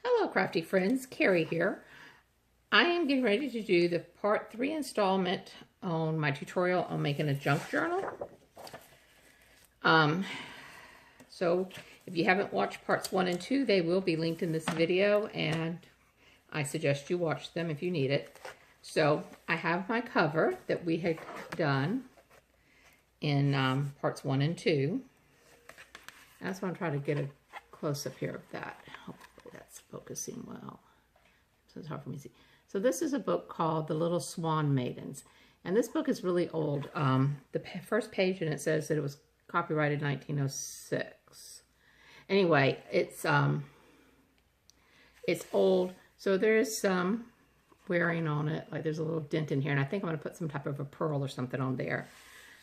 Hello, crafty friends. Carrie here. I am getting ready to do the part 3 installment on my tutorial on making a junk journal. So if you haven't watched parts 1 and 2, they will be linked in this video, and I suggest you watch them if you need it. So I have my cover that we had done in parts 1 and 2. I just want to try to get a close-up here of that. Hopefully that's focusing well. So it's hard for me to see. So this is a book called The Little Swan Maidens. And this book is really old. The first page, and it says that it was copyrighted 1906. Anyway, it's old. So there's some wearing on it. Like there's a little dent in here. And I think I'm going to put some type of a pearl or something on there.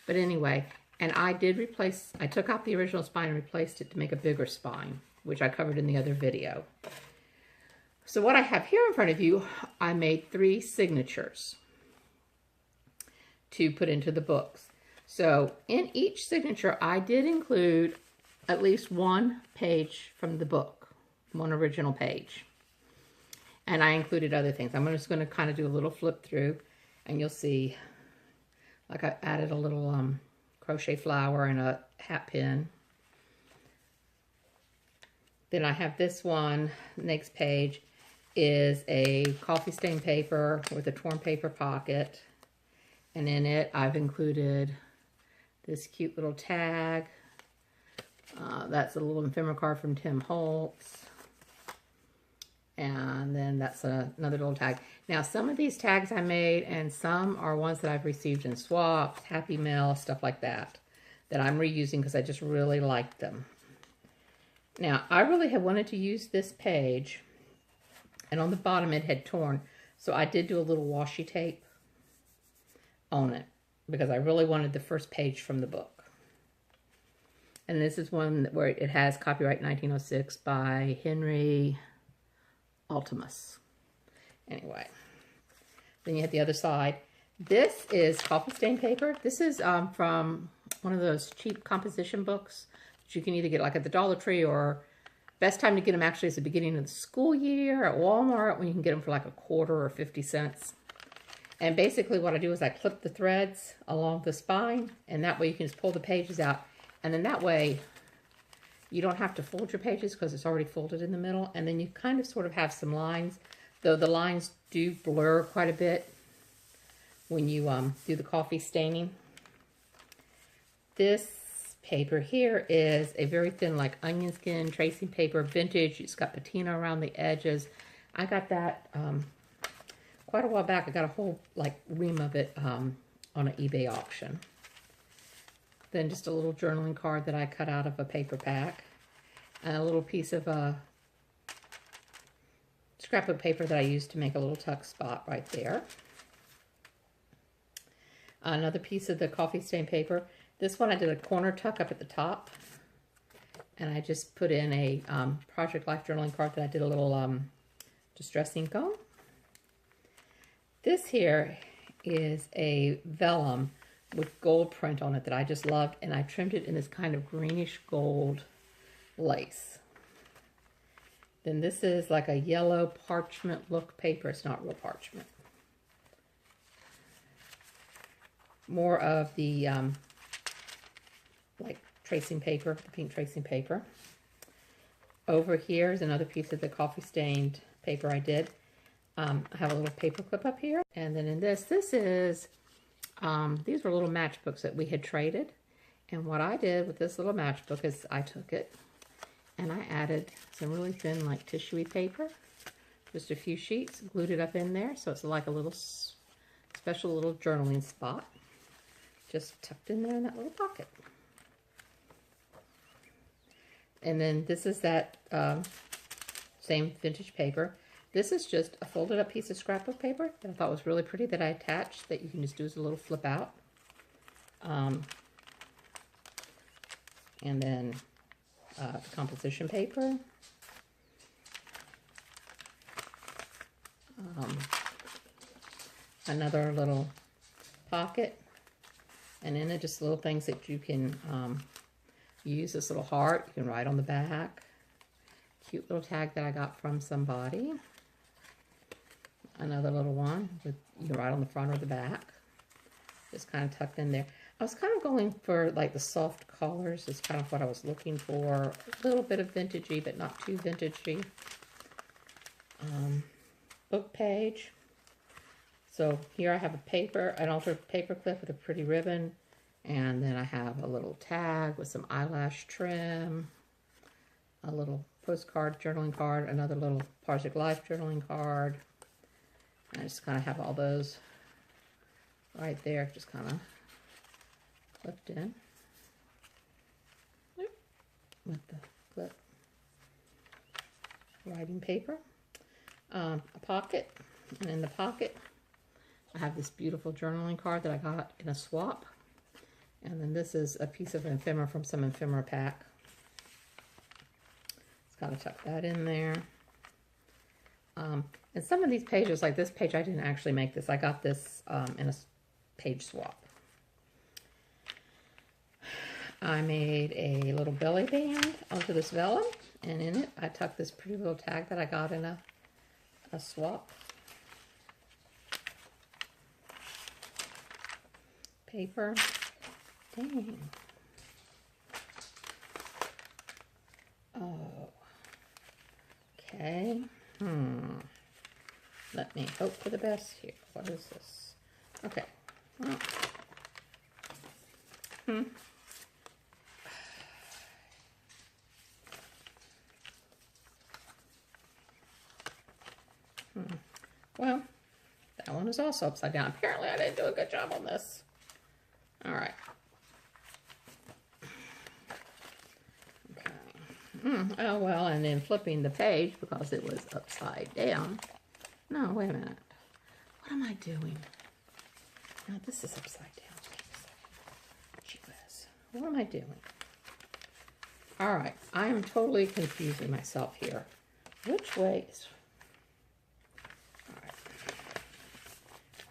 But anyway, and I took out the original spine and replaced it to make a bigger spine, which I covered in the other video. So what I have here in front of you, I made 3 signatures to put into the books. So in each signature, I did include at least one page from the book, one original page. And I included other things. I'm just going to kind of do a little flip through, and you'll see, like I added a little crochet flower and a hat pin. Then I have this one, next page, is a coffee stain paper with a torn paper pocket. And in it, I've included this cute little tag. That's a little ephemera card from Tim Holtz. And then that's another little tag. Now, some of these tags I made, and some are ones that I've received in swaps, Happy Mail, stuff like that I'm reusing because I just really liked them. Now, I really had wanted to use this page, and on the bottom it had torn, so I did do a little washi tape on it because I really wanted the first page from the book. And this is one where it has copyright 1906 by Henry Ultimus. Anyway, then you have the other side. This is coffee stain paper. This is from one of those cheap composition books that you can either get like at the Dollar Tree, or best time to get them actually is the beginning of the school year at Walmart, when you can get them for like a quarter or 50 cents. And basically what I do is I clip the threads along the spine, and that way you can just pull the pages out. And then that way you don't have to fold your pages because it's already folded in the middle. And then you kind of sort of have some lines, though the lines do blur quite a bit when you do the coffee staining. This paper here is a very thin, like onion skin tracing paper, vintage. It's got patina around the edges. I got that quite a while back. I got a whole like ream of it on an eBay auction. Then just a little journaling card that I cut out of a paper pack, and a little piece of scrapbook paper that I used to make a little tuck spot right there. Another piece of the coffee stain paper. This one I did a corner tuck up at the top, and I just put in a Project Life journaling card that I did a little distress ink on. This here is a vellum with gold print on it that I just loved, and I trimmed it in this kind of greenish gold lace. Then this is like a yellow parchment look paper. It's not real parchment. More of the like tracing paper, the pink tracing paper. Over here is another piece of the coffee stained paper I did. I have a little paper clip up here. And then in this is, these were little matchbooks that we had traded. And what I did with this little matchbook is I took it and I added some really thin, like tissuey paper, just a few sheets, glued it up in there. So it's like a little special little journaling spot, just tucked in there in that little pocket. And then this is that same vintage paper. This is just a folded up piece of scrapbook paper that I thought was really pretty that I attached, that you can just do as a little flip out. And then the composition paper. Another little pocket. And in it, just little things that you can use. This little heart, you can write on the back. cute little tag that I got from somebody. Another little one with either right on the front or the back. Just kind of tucked in there. I was kind of going for like the soft colors is kind of what I was looking for. A little bit of vintagey, but not too vintagey. Book page. So here I have a paper, an altered paper clip with a pretty ribbon. And then I have a little tag with some eyelash trim. A little postcard, journaling card. Another little Project Life journaling card. And I just kind of have all those right there, just kind of clipped in with the clip. Writing paper. A pocket, and in the pocket I have this beautiful journaling card that I got in a swap, and then this is a piece of ephemera from some ephemera pack. Just kind of tuck that in there. And some of these pages, like this page, I didn't actually make this. I got this in a page swap. I made a little belly band onto this vellum, and in it I tucked this pretty little tag that I got in a swap. Paper. Dang. Oh. Okay. Let me hope for the best here. What is this? Okay. Well. Well, that one is also upside down. Apparently, I didn't do a good job on this. All right. Okay. Oh, well, and then flipping the page because it was upside down. No, wait a minute. What am I doing? No, this is upside down. Gee whiz. What am I doing? All right. I am totally confusing myself here. Which way is...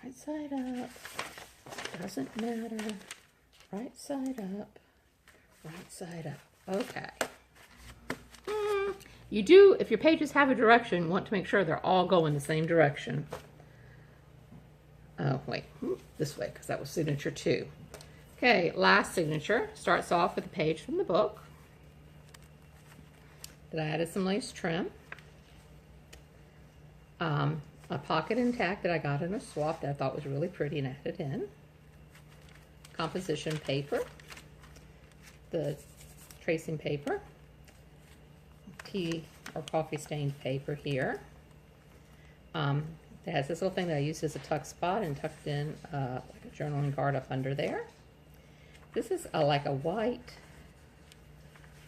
Right side up, doesn't matter, right side up, right side up. Okay. You do, if your pages have a direction, want to make sure they're all going the same direction. Oh, wait, this way, because that was signature 2. Okay, last signature starts off with a page from the book that I added some lace trim. A pocket and tag that I got in a swap that I thought was really pretty and added in. Composition paper. The tracing paper. Tea or coffee stained paper here. It has this little thing that I used as a tuck spot and tucked in like a journaling card up under there. This is like a white,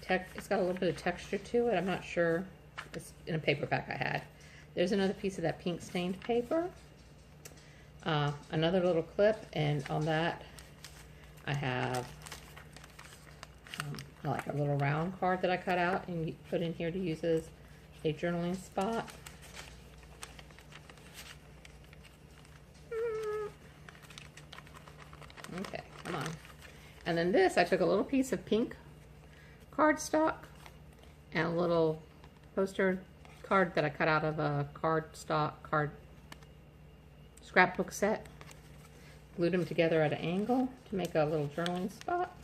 it's got a little bit of texture to it. I'm not sure. It's in a paperback I had. There's another piece of that pink stained paper. Another little clip, and on that I have like a little round card that I cut out and put in here to use as a journaling spot. Okay, come on. And then this, I took a little piece of pink cardstock and a little poster card that I cut out of a cardstock scrapbook set. Glued them together at an angle to make a little journaling spot.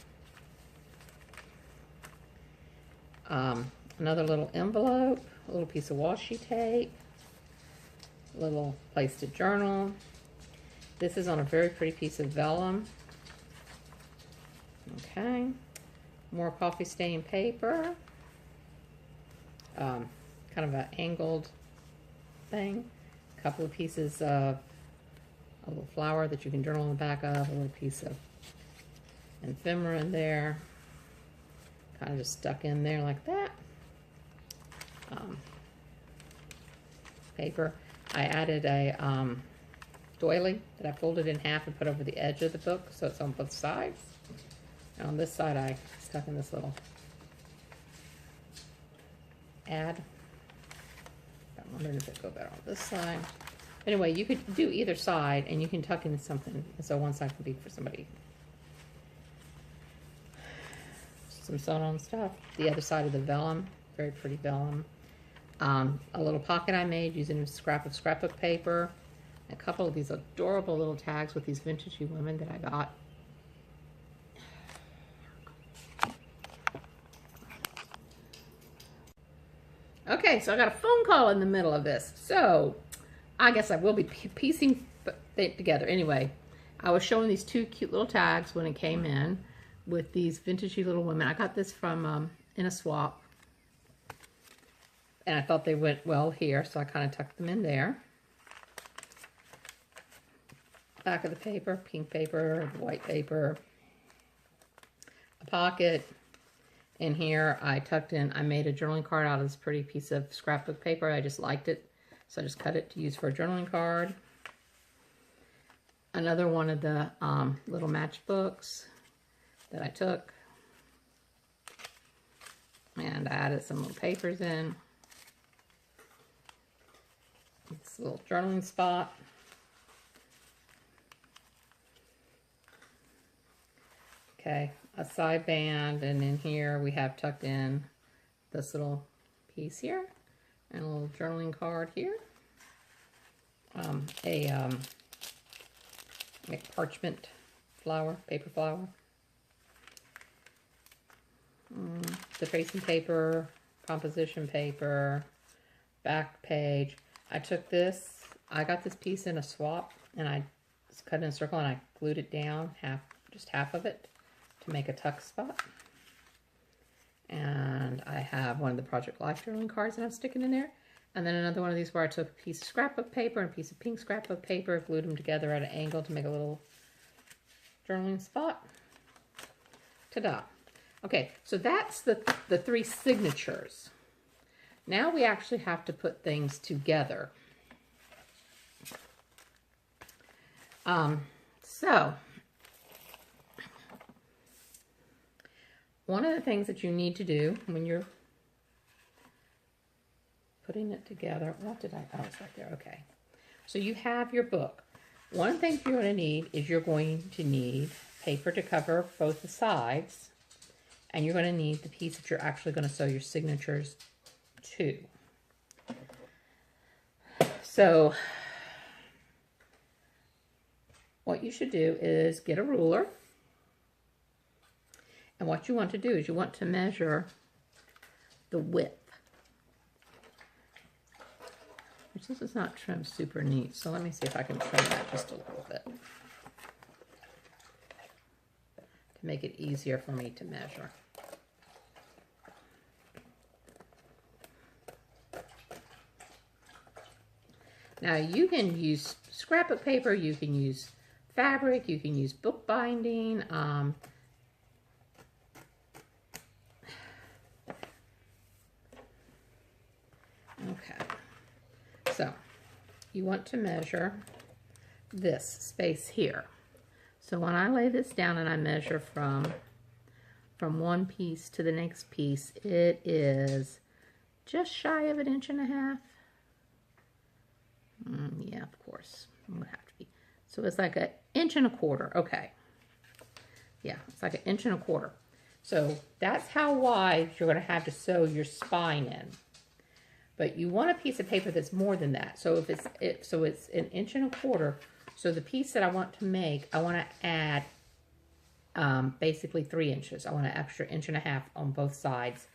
Another little envelope, a little piece of washi tape, a little place to journal. This is on a very pretty piece of vellum. Okay, more coffee stained paper. Kind of an angled thing. A couple of pieces of a little flower that you can journal on the back of. A little piece of ephemera in there. Kind of just stuck in there like that. Paper. I added a doily that I folded in half and put over the edge of the book so it's on both sides. And on this side I stuck in this little ad. I'm wondering if it'd go better on this side. Anyway, you could do either side and you can tuck in something. So one side can be for somebody. Some sewn on stuff. The other side of the vellum, very pretty vellum. A little pocket I made using a scrap of scrapbook paper. A couple of these adorable little tags with these vintagey women that I got. Okay, so I got a phone call in the middle of this. So I guess I will be piecing it together. Anyway, I was showing these two cute little tags when it came in with these vintagey little women. I got this from in a swap. And I thought they went well here, so I kind of tucked them in there. Back of the paper, pink paper, white paper, a pocket. In here, I tucked in, I made a journaling card out of this pretty piece of scrapbook paper. I just liked it, so I just cut it to use for a journaling card. Another one of the little matchbooks that I took. And I added some little papers in. This little journaling spot. Okay, a side band, and in here we have tucked in this little piece here, and a little journaling card here. Like parchment flower, paper flower. Defacing paper, composition paper, back page. I took this, I got this piece in a swap, and I just cut in a circle and I glued it down, just half of it, to make a tuck spot. And I have one of the Project Life journaling cards that I'm sticking in there. And then another one of these where I took a piece of scrapbook paper and a piece of pink scrapbook paper, glued them together at an angle to make a little journaling spot. Ta-da. Okay, so that's the three signatures. Now we actually have to put things together. So, one of the things that you need to do when you're putting it together, oh, it's right there, okay. So you have your book. One of the things you're going to need is you're going to need paper to cover both the sides, and you're going to need the piece that you're actually going to sew your signatures to. So what you should do is get a ruler, and what you want to do is you want to measure the width. Which this is not trimmed super neat, so let me see if I can trim that just a little bit to make it easier for me to measure. Now you can use scrapbook paper, you can use fabric, you can use book binding. Okay, so you want to measure this space here. So when I lay this down and I measure from one piece to the next piece, it is just shy of 1.5 inches. Yeah, of course, it would have to be. So it's like 1.25 inches. Okay. Yeah, it's like 1.25 inches. So that's how wide you're going to have to sew your spine in. But you want a piece of paper that's more than that. So if it's 1.25 inches. So the piece that I want to make, I want to add basically 3 inches. I want an extra 1.5 inches on both sides,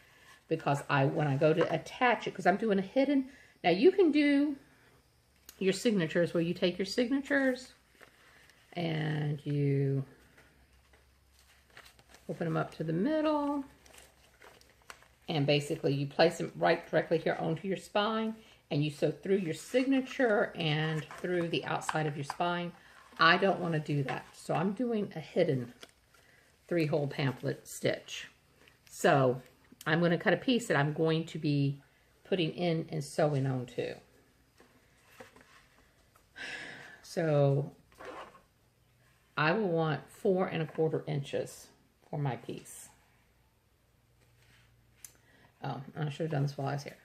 because when I go to attach it, because I'm doing a hidden. Now you can do your signatures where you take your signatures and you open them up to the middle, and basically you place them right directly here onto your spine, and you sew through your signature and through the outside of your spine. I don't want to do that, so I'm doing a hidden 3-hole pamphlet stitch. So I'm going to cut a piece that I'm going to be putting in and sewing onto. So I will want 4¼ inches for my piece. Oh, I should have done this while I was here.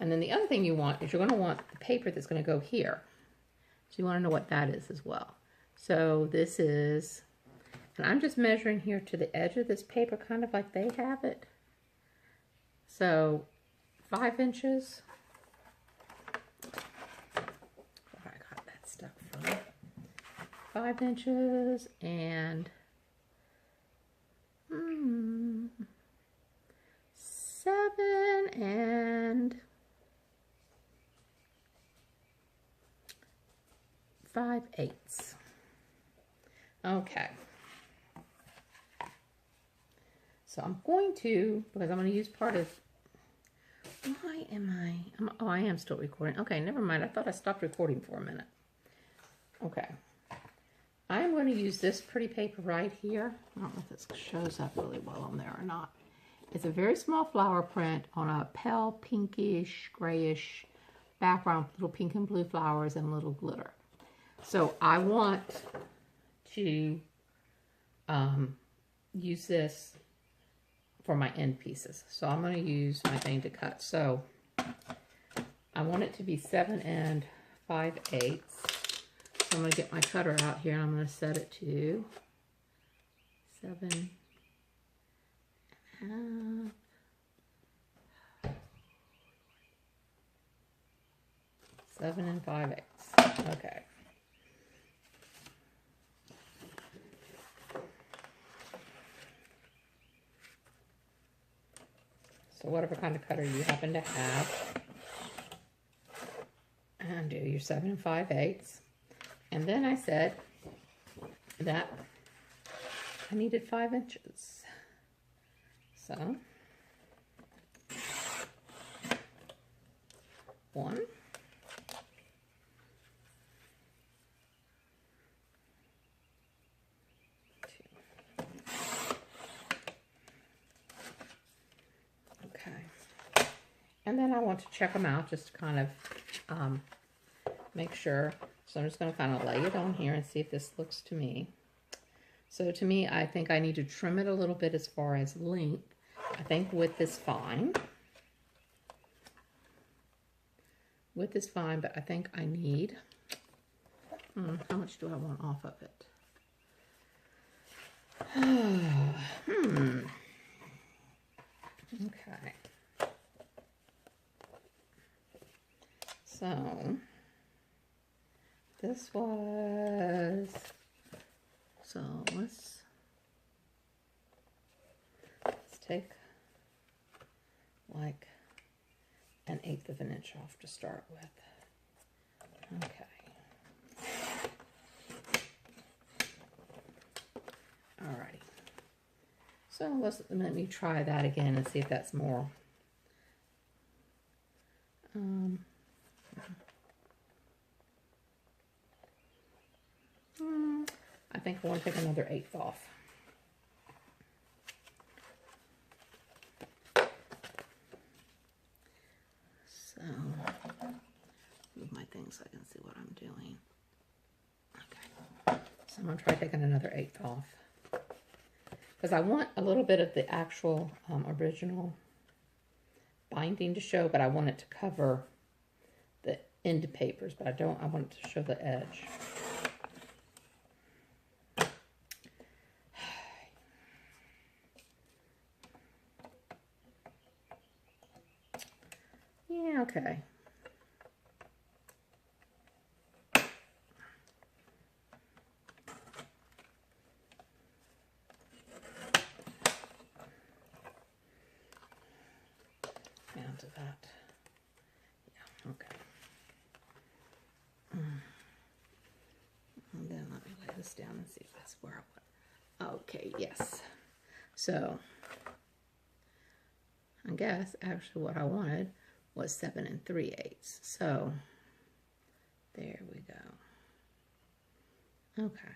And then the other thing you want is you're going to want the paper that's going to go here. So you want to know what that is as well. So this is, and I'm just measuring here to the edge of this paper, kind of like they have it. So 5 inches. Where I got that stuff from. 5 inches and 7 and 5/8. Okay. So I'm going to, because I'm going to use part of, why am oh, I am still recording. Okay, never mind. I thought I stopped recording for a minute. Okay. I'm going to use this pretty paper right here. I don't know if this shows up really well on there or not. It's a very small flower print on a pale pinkish, grayish background, little pink and blue flowers and little glitter. So I want to use this for my end pieces. So I'm going to use my thing to cut. So I want it to be 7 and 5/8. So I'm going to get my cutter out here and I'm going to set it to 7 and 1/2. 7 and 5/8. Okay. So whatever kind of cutter you happen to have, and do your 7 and 5/8. And then I said that I needed 5 inches. So 1, 2. Okay. And then I want to check them out just to kind of make sure. So I'm just going to kind of lay it on here and see if this looks to me. So to me, I think I need to trim it a little bit as far as length. I think width is fine. Width is fine, but I think I need, how much do I want off of it? Okay. So this was, so let's take like 1/8 of an inch off to start with. Okay. Alrighty. So let me try that again and see if that's more. I think I want to take another 1/8 off. So, move my thing so I can see what I'm doing. Okay. So I'm going to try taking another 1/8 off. Because I want a little bit of the actual original binding to show, but I want it to cover the end papers, but I want it to show the edge. Yeah, okay. Down to that. Yeah, okay. And then let me lay this down and see if that's where I want. Okay, yes. So, I guess actually what I wanted was 7 and 3/8. So, there we go. Okay.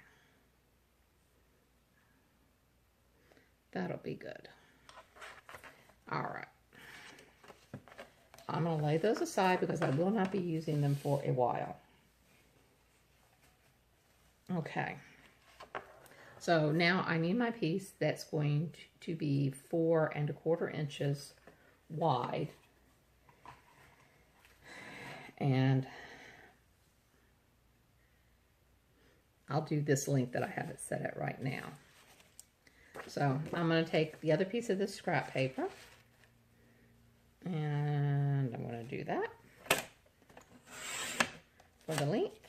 That'll be good. All right. I'm going to lay those aside because I will not be using them for a while. Okay. So now I need my piece that's going to be 4 1/4 inches wide. And I'll do this length that I have it set at right now. So I'm going to take the other piece of this scrap paper and do that for the length.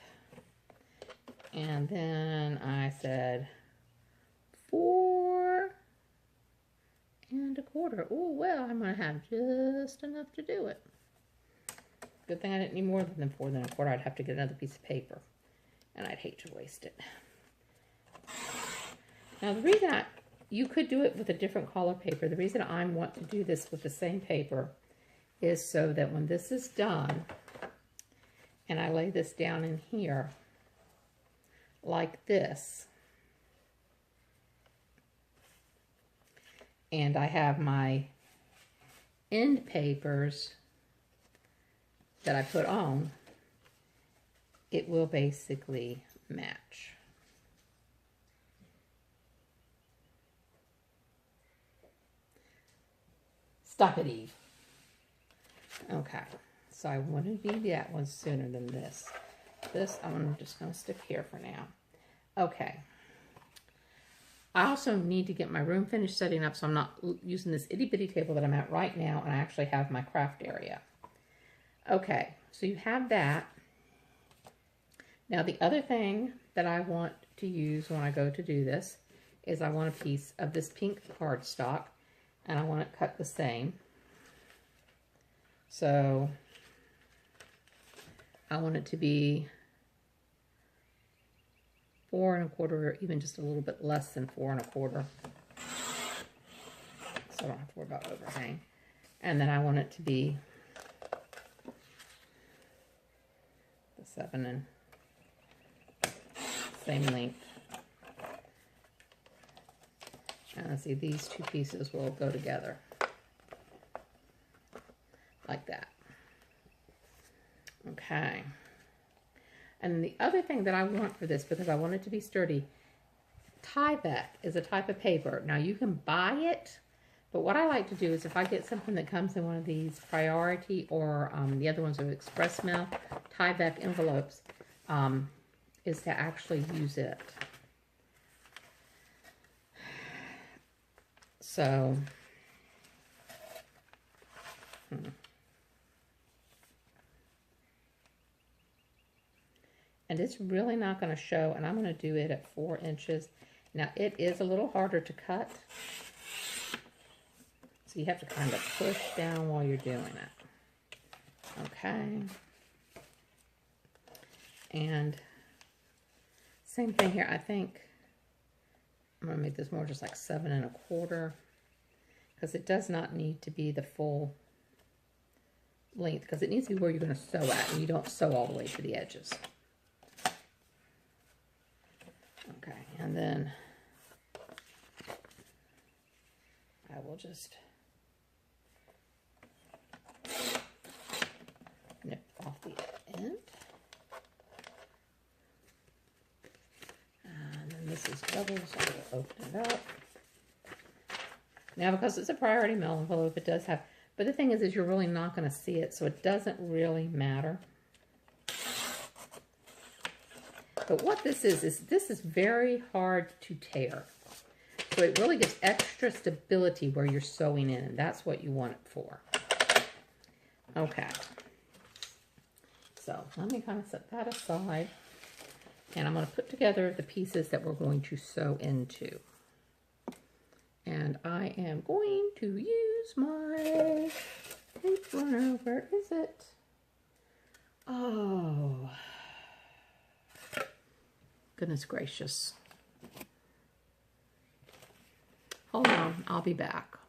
And then I said 4 1/4. Oh, well, I'm going to have just enough to do it. Good thing I didn't need more than 4 1/4. I'd have to get another piece of paper, and I'd hate to waste it. Now, the reason you could do it with a different color paper. The reason I want to do this with the same paper is so that when this is done, and I lay this down in here, like this, and I have my end papers that I put on, it will basically match. Stop it, Eve. Okay, so I want to do that one sooner than this. This I'm just going to stick here for now. Okay. I also need to get my room finished setting up so I'm not using this itty bitty table that I'm at right now, and I actually have my craft area. Okay, so you have that. Now the other thing that I want to use when I go to do this is I want a piece of this pink cardstock, and I want it cut the same. So I want it to be 4 1/4, or even just a little bit less than 4 1/4. So I don't have to worry about overhang. And then I want it to be the 7 and same length. And see, these two pieces will go together like that. Okay. And the other thing that I want for this, because I want it to be sturdy, Tyvek is a type of paper. Now you can buy it, but what I like to do is if I get something that comes in one of these Priority or the other ones are Express Mail, Tyvek envelopes, is to actually use it. So, and it's really not going to show, and I'm going to do it at 4 inches. Now, it is a little harder to cut, so you have to kind of push down while you're doing it. Okay. And same thing here. I think I'm going to make this more just like 7 1/4, because it does not need to be the full length, because it needs to be where you're going to sew at, and you don't sew all the way to the edges. Okay, and then I will just nip off the end. And then this is double, so I will open it up. Now, because it's a Priority Mail envelope, it does have, but the thing is you're really not going to see it, so it doesn't really matter. But what this is very hard to tear. So it really gives extra stability where you're sewing in, and that's what you want it for. Okay. So let me kind of set that aside. And I'm going to put together the pieces that we're going to sew into. And I am going to use my tape runner. Where is it? Oh, goodness gracious. Hold on, I'll be back.